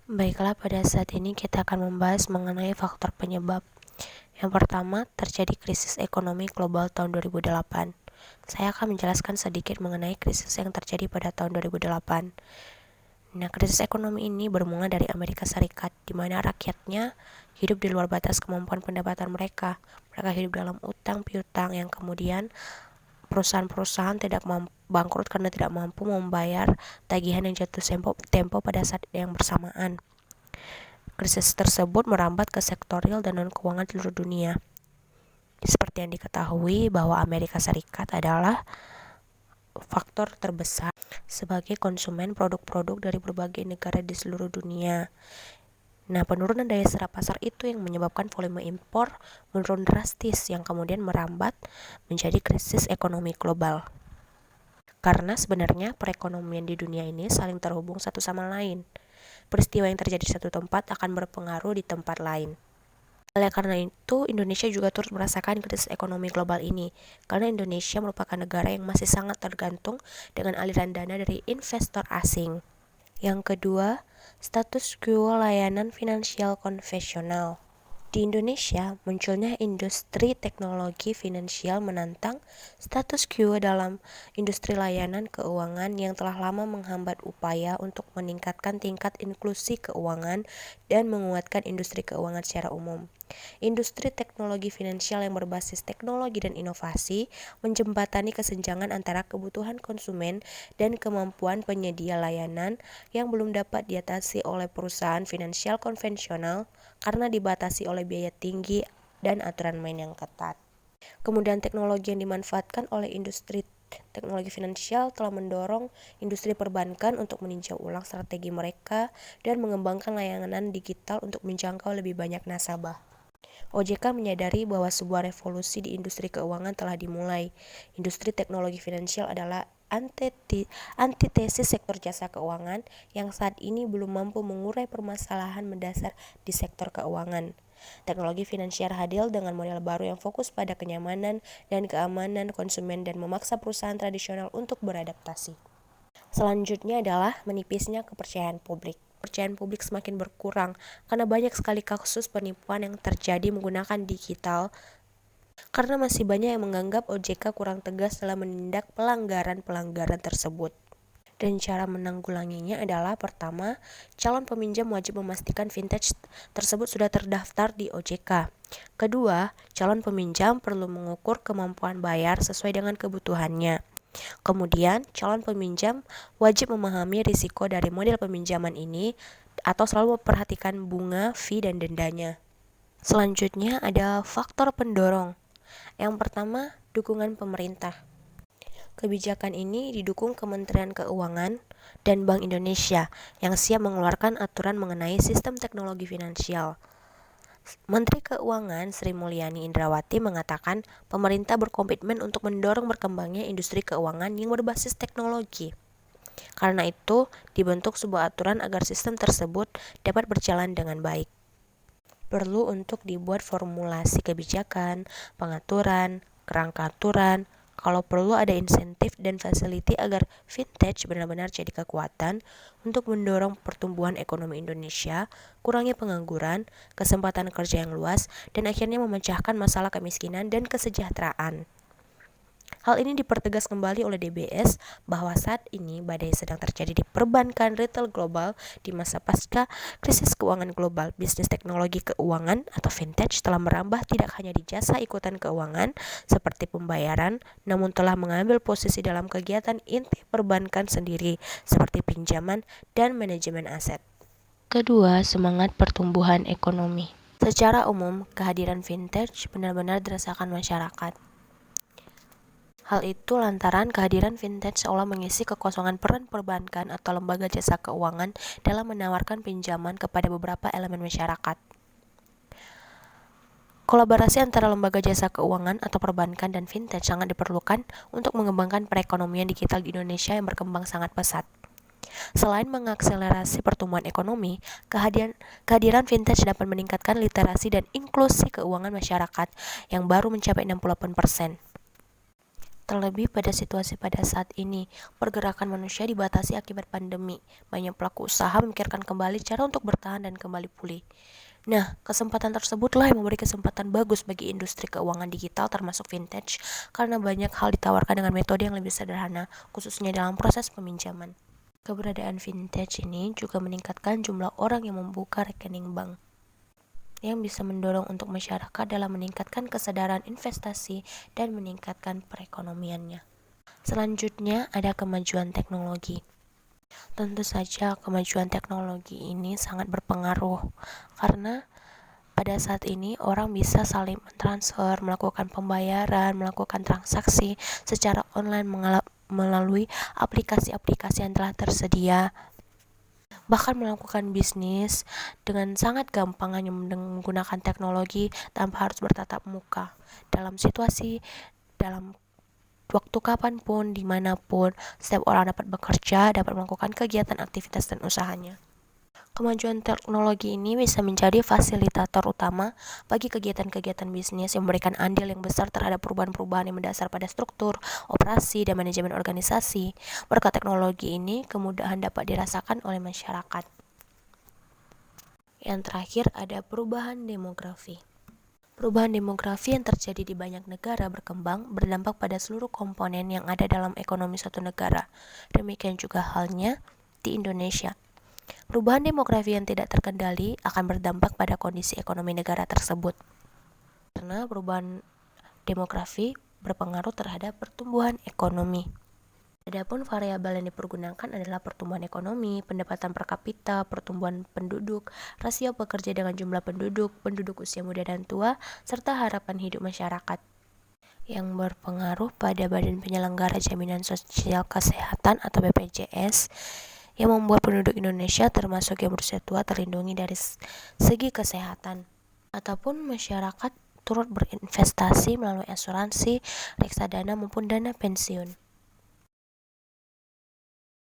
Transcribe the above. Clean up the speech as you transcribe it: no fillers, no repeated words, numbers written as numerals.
Baiklah, pada saat ini kita akan membahas mengenai faktor penyebab. Yang pertama, terjadi krisis ekonomi global tahun 2008. Saya akan menjelaskan sedikit mengenai krisis yang terjadi pada tahun 2008. Nah, krisis ekonomi ini bermula dari Amerika Serikat, di mana rakyatnya hidup di luar batas kemampuan pendapatan mereka. Mereka hidup dalam utang piutang yang kemudian perusahaan-perusahaan bangkrut karena tidak mampu membayar tagihan yang jatuh tempo pada saat yang bersamaan. Krisis tersebut merambat ke sektor real dan non-keuangan di seluruh dunia. Seperti yang diketahui bahwa Amerika Serikat adalah faktor terbesar sebagai konsumen produk-produk dari berbagai negara di seluruh dunia. Nah, penurunan daya serap pasar itu yang menyebabkan volume impor menurun drastis yang kemudian merambat menjadi krisis ekonomi global. Karena sebenarnya perekonomian di dunia ini saling terhubung satu sama lain. Peristiwa yang terjadi di satu tempat akan berpengaruh di tempat lain. Oleh karena itu, Indonesia juga turut merasakan krisis ekonomi global ini, karena Indonesia merupakan negara yang masih sangat tergantung dengan aliran dana dari investor asing. Yang kedua, status quo layanan finansial konvensional. Di Indonesia, munculnya industri teknologi finansial menantang status quo dalam industri layanan keuangan yang telah lama menghambat upaya untuk meningkatkan tingkat inklusi keuangan dan menguatkan industri keuangan secara umum. Industri teknologi finansial yang berbasis teknologi dan inovasi menjembatani kesenjangan antara kebutuhan konsumen dan kemampuan penyedia layanan yang belum dapat diatasi oleh perusahaan finansial konvensional karena dibatasi oleh biaya tinggi dan aturan main yang ketat. Kemudian teknologi yang dimanfaatkan oleh industri teknologi finansial telah mendorong industri perbankan untuk meninjau ulang strategi mereka dan mengembangkan layanan digital untuk menjangkau lebih banyak nasabah. OJK menyadari bahwa sebuah revolusi di industri keuangan telah dimulai. Industri teknologi finansial adalah antitesis sektor jasa keuangan yang saat ini belum mampu mengurai permasalahan mendasar di sektor keuangan. Teknologi finansial hadir dengan model baru yang fokus pada kenyamanan dan keamanan konsumen dan memaksa perusahaan tradisional untuk beradaptasi. Selanjutnya adalah menipisnya kepercayaan publik. Kepercayaan publik semakin berkurang karena banyak sekali kasus penipuan yang terjadi menggunakan digital, karena masih banyak yang menganggap OJK kurang tegas dalam menindak pelanggaran-pelanggaran tersebut. Dan cara menanggulanginya adalah pertama, calon peminjam wajib memastikan vintage tersebut sudah terdaftar di OJK. Kedua, calon peminjam perlu mengukur kemampuan bayar sesuai dengan kebutuhannya. Kemudian, calon peminjam wajib memahami risiko dari model peminjaman ini atau selalu memperhatikan bunga, fee, dan dendanya. Selanjutnya ada faktor pendorong. Yang pertama, dukungan pemerintah. Kebijakan ini didukung Kementerian Keuangan dan Bank Indonesia yang siap mengeluarkan aturan mengenai sistem teknologi finansial. Menteri Keuangan Sri Mulyani Indrawati mengatakan pemerintah berkomitmen untuk mendorong berkembangnya industri keuangan yang berbasis teknologi. Karena itu, dibentuk sebuah aturan agar sistem tersebut dapat berjalan dengan baik. Perlu untuk dibuat formulasi kebijakan, pengaturan, kerangka aturan, kalau perlu ada insentif dan fasiliti agar vintage benar-benar jadi kekuatan untuk mendorong pertumbuhan ekonomi Indonesia, kurangnya pengangguran, kesempatan kerja yang luas, dan akhirnya memecahkan masalah kemiskinan dan kesejahteraan. Hal ini dipertegas kembali oleh DBS bahwa saat ini badai sedang terjadi di perbankan retail global di masa pasca krisis keuangan global. Bisnis teknologi keuangan atau vintage telah merambah tidak hanya di jasa ikutan keuangan seperti pembayaran, namun telah mengambil posisi dalam kegiatan inti perbankan sendiri seperti pinjaman dan manajemen aset. Kedua, semangat pertumbuhan ekonomi. Secara umum, kehadiran vintage benar-benar dirasakan masyarakat. Hal itu lantaran kehadiran vintage seolah mengisi kekosongan peran perbankan atau lembaga jasa keuangan dalam menawarkan pinjaman kepada beberapa elemen masyarakat. Kolaborasi antara lembaga jasa keuangan atau perbankan dan vintage sangat diperlukan untuk mengembangkan perekonomian digital di Indonesia yang berkembang sangat pesat. Selain mengakselerasi pertumbuhan ekonomi, kehadiran vintage dapat meningkatkan literasi dan inklusi keuangan masyarakat yang baru mencapai 68%. Terlebih pada situasi pada saat ini, pergerakan manusia dibatasi akibat pandemi. Banyak pelaku usaha memikirkan kembali cara untuk bertahan dan kembali pulih. Nah, kesempatan tersebutlah yang memberi kesempatan bagus bagi industri keuangan digital termasuk vintage, karena banyak hal ditawarkan dengan metode yang lebih sederhana, khususnya dalam proses peminjaman. Keberadaan vintage ini juga meningkatkan jumlah orang yang membuka rekening bank, yang bisa mendorong untuk masyarakat dalam meningkatkan kesadaran investasi dan meningkatkan perekonomiannya. Selanjutnya ada kemajuan teknologi. Tentu saja kemajuan teknologi ini sangat berpengaruh karena pada saat ini orang bisa saling mentransfer, melakukan pembayaran, melakukan transaksi secara online melalui aplikasi-aplikasi yang telah tersedia, bahkan melakukan bisnis dengan sangat gampang hanya menggunakan teknologi tanpa harus bertatap muka. Dalam waktu kapanpun, dimanapun, setiap orang dapat bekerja, dapat melakukan kegiatan, aktivitas, dan usahanya. Kemajuan teknologi ini bisa menjadi fasilitator utama bagi kegiatan-kegiatan bisnis yang memberikan andil yang besar terhadap perubahan-perubahan yang mendasar pada struktur, operasi, dan manajemen organisasi. Berkat teknologi ini, kemudahan dapat dirasakan oleh masyarakat. Yang terakhir ada perubahan demografi. Perubahan demografi yang terjadi di banyak negara berkembang berdampak pada seluruh komponen yang ada dalam ekonomi suatu negara. Demikian juga halnya di Indonesia. Perubahan demografi yang tidak terkendali akan berdampak pada kondisi ekonomi negara tersebut. Karena perubahan demografi berpengaruh terhadap pertumbuhan ekonomi. Adapun variabel yang dipergunakan adalah pertumbuhan ekonomi, pendapatan per kapita, pertumbuhan penduduk, rasio pekerja dengan jumlah penduduk, penduduk usia muda dan tua, serta harapan hidup masyarakat, yang berpengaruh pada Badan Penyelenggara Jaminan Sosial Kesehatan atau BPJS, yang membuat penduduk Indonesia termasuk yang berusia tua terlindungi dari segi kesehatan. Ataupun masyarakat turut berinvestasi melalui asuransi, reksadana maupun dana pensiun.